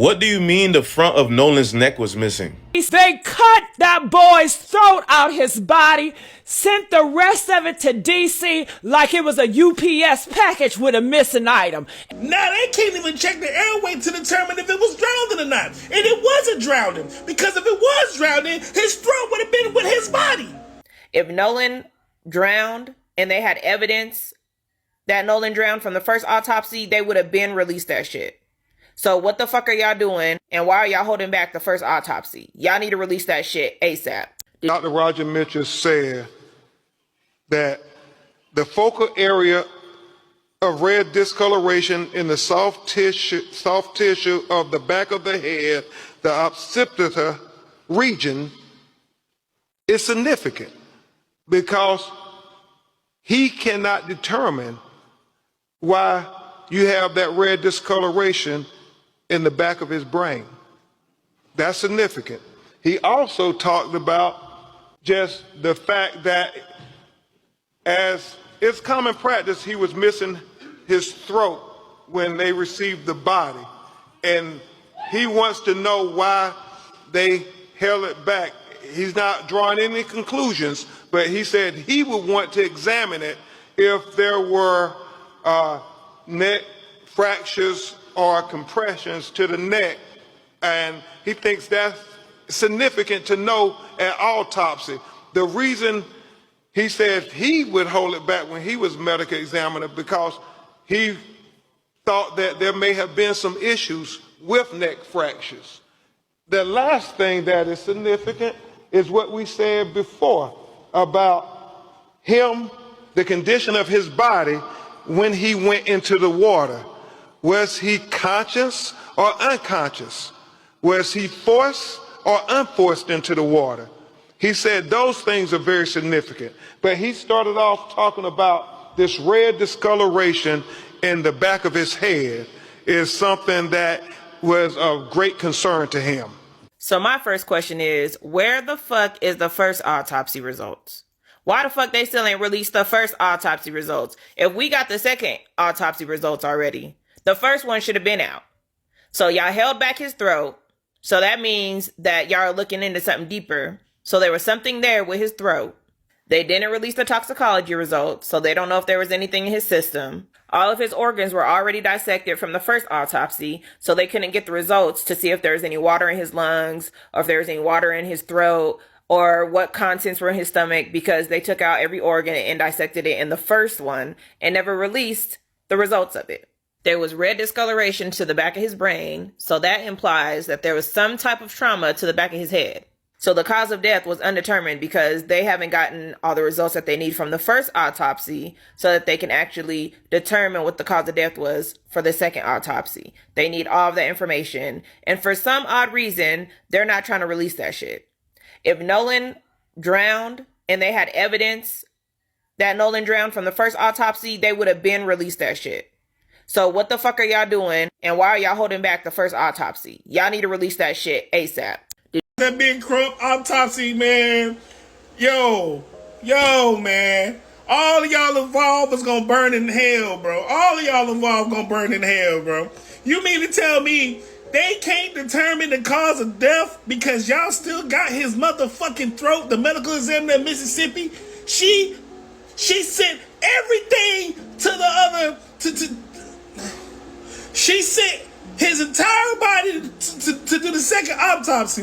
What do you mean the front of Nolan's neck was missing? They cut that boy's throat out his body, sent the rest of it to DC like it was a UPS package with a missing item. Now they can't even check the airway to determine if it was drowning or not. And it wasn't drowning, because if it was drowning, his throat would have been with his body. If Nolan drowned and they had evidence that Nolan drowned from the first autopsy, they would have been released that shit. So what the fuck are y'all doing, and why are y'all holding back the first autopsy? Y'all need to release that shit ASAP. Dr. Roger Mitchell said that the focal area of red discoloration in the soft tissue of the back of the head, the occipital region, is significant because he cannot determine why you have that red discoloration in the back of his brain. That's significant. He also talked about just the fact that, as it's common practice, he was missing his throat when they received the body. And he wants to know why they held it back. He's not drawing any conclusions, but he said he would want to examine it if there were neck fractures or compressions to the neck, and he thinks that's significant to know at autopsy. The reason he said he would hold it back when he was medical examiner, because he thought that there may have been some issues with neck fractures. The last thing that is significant is what we said before about him, the condition of his body when he went into the water. Was he conscious or unconscious? Was he forced or unforced into the water? He said those things are very significant. But he started off talking about this red discoloration in the back of his head is something that was of great concern to him. So my first question is, where the fuck is the first autopsy results? Why the fuck they still ain't released the first autopsy results? If we got the second autopsy results already, the first one should have been out. So y'all held back his throat. So that means that y'all are looking into something deeper. So there was something there with his throat. They didn't release the toxicology results, so they don't know if there was anything in his system. All of his organs were already dissected from the first autopsy, so they couldn't get the results to see if there was any water in his lungs, or if there was any water in his throat, or what contents were in his stomach, because they took out every organ and dissected it in the first one and never released the results of it. There was red discoloration to the back of his brain, so that implies that there was some type of trauma to the back of his head. So the cause of death was undetermined because they haven't gotten all the results that they need from the first autopsy so that they can actually determine what the cause of death was for the second autopsy. They need all of that information. And for some odd reason, they're not trying to release that shit. If Nolan drowned and they had evidence that Nolan drowned from the first autopsy, they would have been released that shit. So what the fuck are y'all doing, and why are y'all holding back the first autopsy? Y'all need to release that shit ASAP. That big crump autopsy, man. Yo, man. All of y'all involved is gonna burn in hell, bro. All of y'all involved gonna burn in hell, bro. You mean to tell me they can't determine the cause of death because y'all still got his motherfucking throat? The medical examiner in Mississippi, she sent everything to the other, she sent his entire body to do the second autopsy.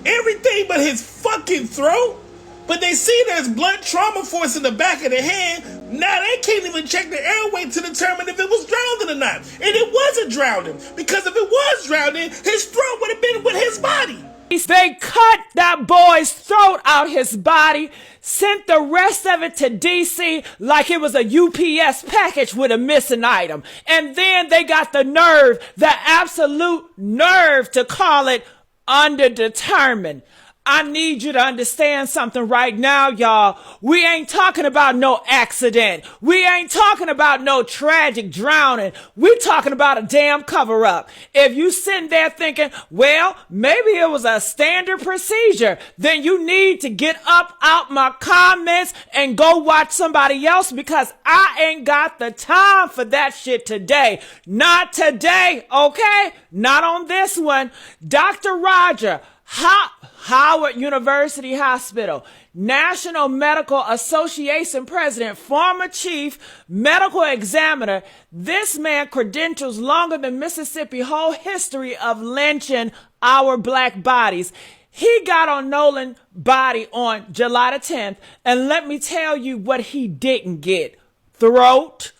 Everything but his fucking throat. But they see there's blunt trauma force in the back of the head. Now they can't even check the airway to determine if it was drowning or not. And it wasn't drowning, because if it was drowning, his throat would have been with his body. They cut that boy's throat out his body, sent the rest of it to DC like it was a UPS package with a missing item. And then they got the nerve, the absolute nerve, to call it underdetermined. I need you to understand something right now, y'all. We ain't talking about no accident. We ain't talking about no tragic drowning. We talking about a damn cover up. If you sitting there thinking, well, maybe it was a standard procedure, then you need to get up out my comments and go watch somebody else, because I ain't got the time for that shit today. Not today, okay? Not on this one. Dr. Roger, Howard University Hospital, National Medical Association president, former chief medical examiner. This man credentials longer than Mississippi's whole history of lynching our black bodies. He got on Nolan's body on July the 10th, and let me tell you what he didn't get. Throat,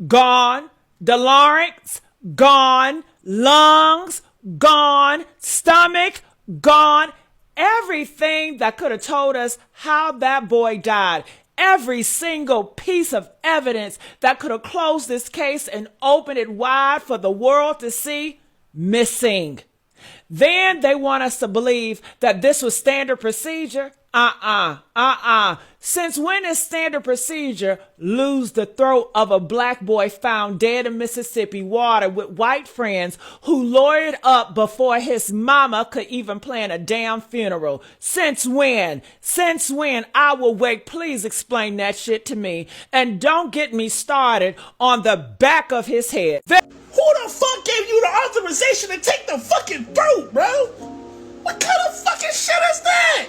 gone. The larynx, gone. Lungs, gone. Stomach, gone. Everything that could have told us how that boy died. Every single piece of evidence that could have closed this case and opened it wide for the world to see, missing. Then they want us to believe that this was standard procedure. Since when is standard procedure lose the throat of a black boy found dead in Mississippi water with white friends who lawyered up before his mama could even plan a damn funeral? Since when? Since when? I will wait. Please explain that shit to me. And don't get me started on the back of his head. Who the fuck gave you the authorization to take the fucking throat, bro? What kind of fucking shit is that?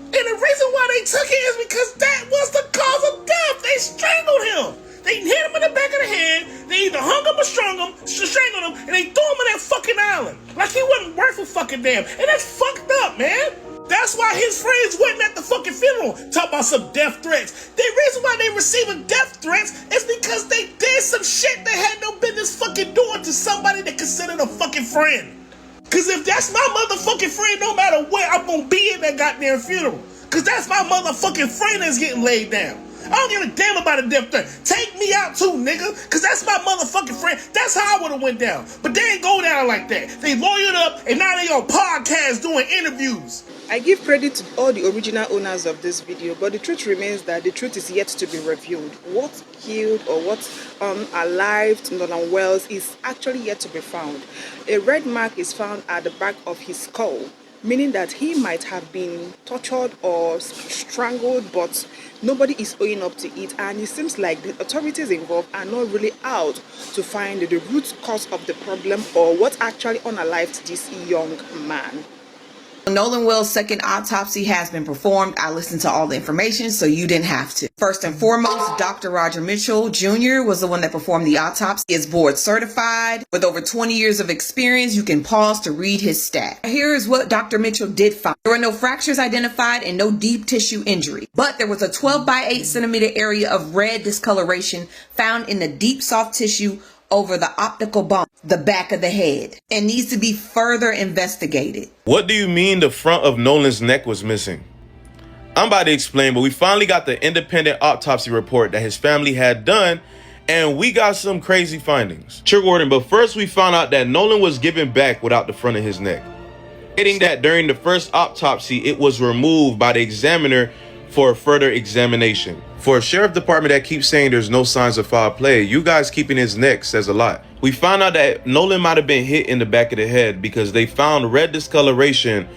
And the reason why they took it is because that was the cause of death. They strangled him. They hit him in the back of the head. They either hung him or strangled him, and they threw him in that fucking island. Like he wasn't worth a fucking damn. And that's fucked up, man. That's why his friends wasn't at the fucking funeral. Talk about some death threats. The reason why they receiving death threats is because they did some shit they had no business fucking doing to somebody they considered a fucking friend. Cause if that's my motherfucking friend, no matter where, I'm gonna be at that goddamn funeral. Cause that's my motherfucking friend that's getting laid down. I don't give a damn about a death threat. Take me out too, nigga. Cause that's my motherfucking friend. That's how I would've went down. But they ain't go down like that. They lawyered up and now they on podcasts doing interviews. I give credit to all the original owners of this video, but the truth remains that the truth is yet to be revealed. What killed or what unalived Nolan Wells is actually yet to be found. A red mark is found at the back of his skull, meaning that he might have been tortured or strangled, but nobody is owing up to it, and it seems like the authorities involved are not really out to find the root cause of the problem or what actually unalived this young man. Nolan Wells' second autopsy has been performed. I listened to all the information, so you didn't have to. First and foremost, Dr. Roger Mitchell Jr. was the one that performed the autopsy. He is board certified. With over 20 years of experience, you can pause to read his stat. Here is what Dr. Mitchell did find. There were no fractures identified and no deep tissue injury, but there was a 12 by 8 centimeter area of red discoloration found in the deep soft tissue over the optical bone, the back of the head, and needs to be further investigated. What do you mean the front of Nolan's neck was missing? I'm about to explain, but we finally got the independent autopsy report that his family had done, and we got some crazy findings. Trigger warning, but first we found out that Nolan was given back without the front of his neck, stating that during the first autopsy, it was removed by the examiner for further examination. For a sheriff department that keeps saying there's no signs of foul play, you guys keeping his neck says a lot. We found out that Nolan might have been hit in the back of the head because they found red discoloration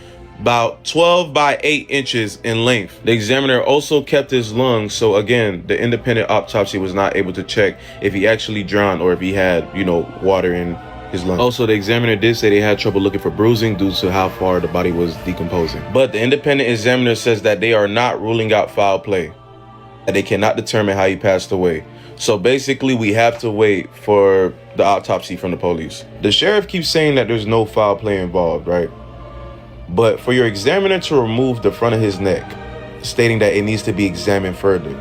about 12 by 8 inches in length. The examiner also kept his lungs, so again, the independent autopsy was not able to check if he actually drowned or if he had, water in his lungs. Also, the examiner did say they had trouble looking for bruising due to how far the body was decomposing. But the independent examiner says that they are not ruling out foul play, that they cannot determine how he passed away. So basically, we have to wait for the autopsy from the police. The sheriff keeps saying that there's no foul play involved, right? But for your examiner to remove the front of his neck, stating that it needs to be examined further,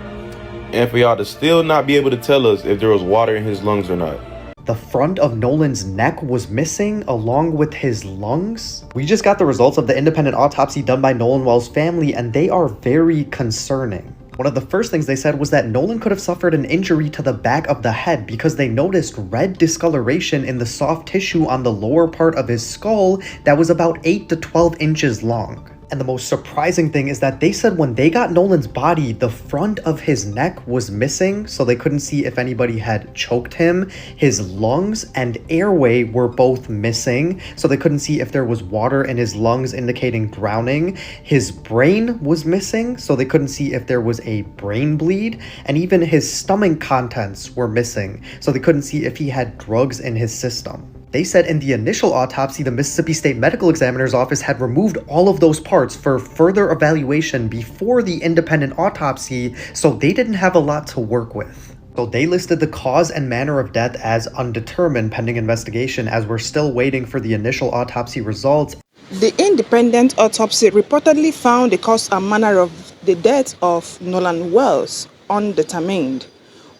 and for y'all to still not be able to tell us if there was water in his lungs or not. The front of Nolan's neck was missing along with his lungs? We just got the results of the independent autopsy done by Nolan Wells' family, and they are very concerning. One of the first things they said was that Nolan could have suffered an injury to the back of the head because they noticed red discoloration in the soft tissue on the lower part of his skull that was about 8 to 12 inches long. And the most surprising thing is that they said when they got Nolan's body, the front of his neck was missing, so they couldn't see if anybody had choked him. His lungs and airway were both missing, so they couldn't see if there was water in his lungs indicating drowning. His brain was missing, so they couldn't see if there was a brain bleed. And even his stomach contents were missing, so they couldn't see if he had drugs in his system. They said in the initial autopsy, the Mississippi State Medical Examiner's Office had removed all of those parts for further evaluation before the independent autopsy, so they didn't have a lot to work with. So they listed the cause and manner of death as undetermined pending investigation, as we're still waiting for the initial autopsy results. The independent autopsy reportedly found the cause and manner of the death of Nolan Wells undetermined,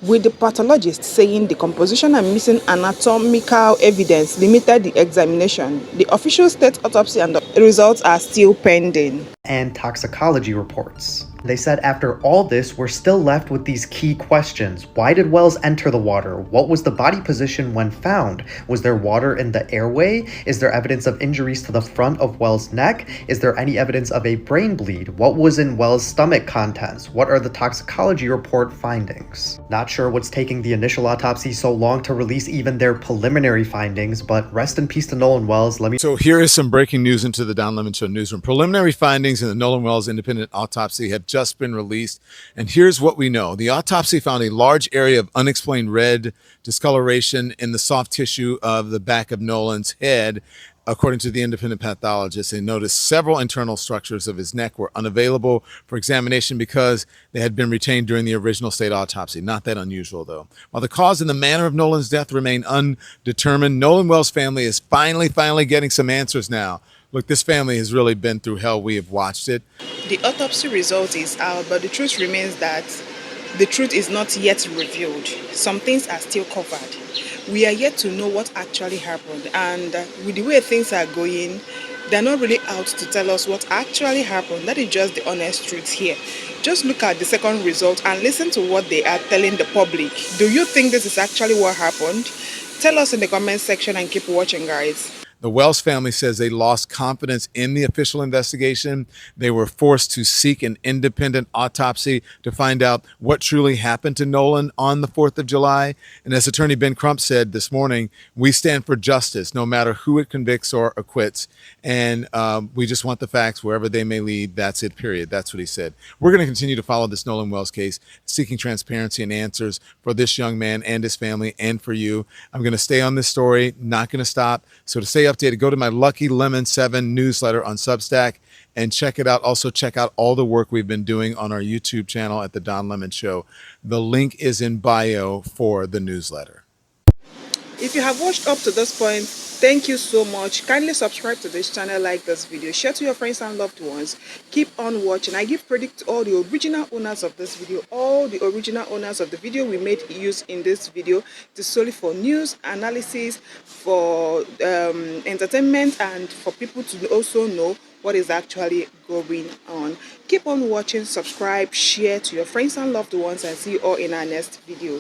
with the pathologist saying the composition and missing anatomical evidence limited the examination. The official state autopsy and the results are still pending. And toxicology reports. They said after all this, we're still left with these key questions. Why did Wells enter the water? What was the body position when found? Was there water in the airway? Is there evidence of injuries to the front of Wells' neck? Is there any evidence of a brain bleed? What was in Wells' stomach contents? What are the toxicology report findings? Not sure what's taking the initial autopsy so long to release even their preliminary findings, but rest in peace to Nolan Wells. So here is some breaking news into the Don Lemon Show newsroom. Preliminary findings in the Nolan Wells independent autopsy have just been released, and here's what we know. The autopsy found a large area of unexplained red discoloration in the soft tissue of the back of Nolan's head. According to the independent pathologist, they noticed several internal structures of his neck were unavailable for examination because they had been retained during the original state autopsy. Not that unusual, though. While the cause and the manner of Nolan's death remain undetermined, Nolan Wells' family is finally getting some answers now. Look, this family has really been through hell. We have watched it. The autopsy result is out, but the truth remains that the truth is not yet revealed. Some things are still covered. We are yet to know what actually happened, and with the way things are going, they're not really out to tell us what actually happened. That is just the honest truth here. Just look at the second result and listen to what they are telling the public. Do you think this is actually what happened? Tell us in the comment section and keep watching, guys. The Wells family says they lost confidence in the official investigation. They were forced to seek an independent autopsy to find out what truly happened to Nolan on the 4th of July. And as Attorney Ben Crump said this morning, we stand for justice, no matter who it convicts or acquits. And we just want the facts wherever they may lead. That's it, period. That's what he said. We're going to continue to follow this Nolan Wells case, seeking transparency and answers for this young man and his family and for you. I'm going to stay on this story, not going to stop. So to stay updated, go to my Lucky Lemon 7 newsletter on Substack and check it out. Also, check out all the work we've been doing on our YouTube channel at The Don Lemon Show. The link is in bio for the newsletter. If you have watched up to this point, thank you so much. Kindly subscribe to this channel, like this video, share to your friends and loved ones. Keep on watching. I give credit to all the original owners of this video, all the original owners of the video we made use in this video. It is solely for news, analysis, for entertainment, and for people to also know what is actually going on. Keep on watching, subscribe, share to your friends and loved ones, and see you all in our next video.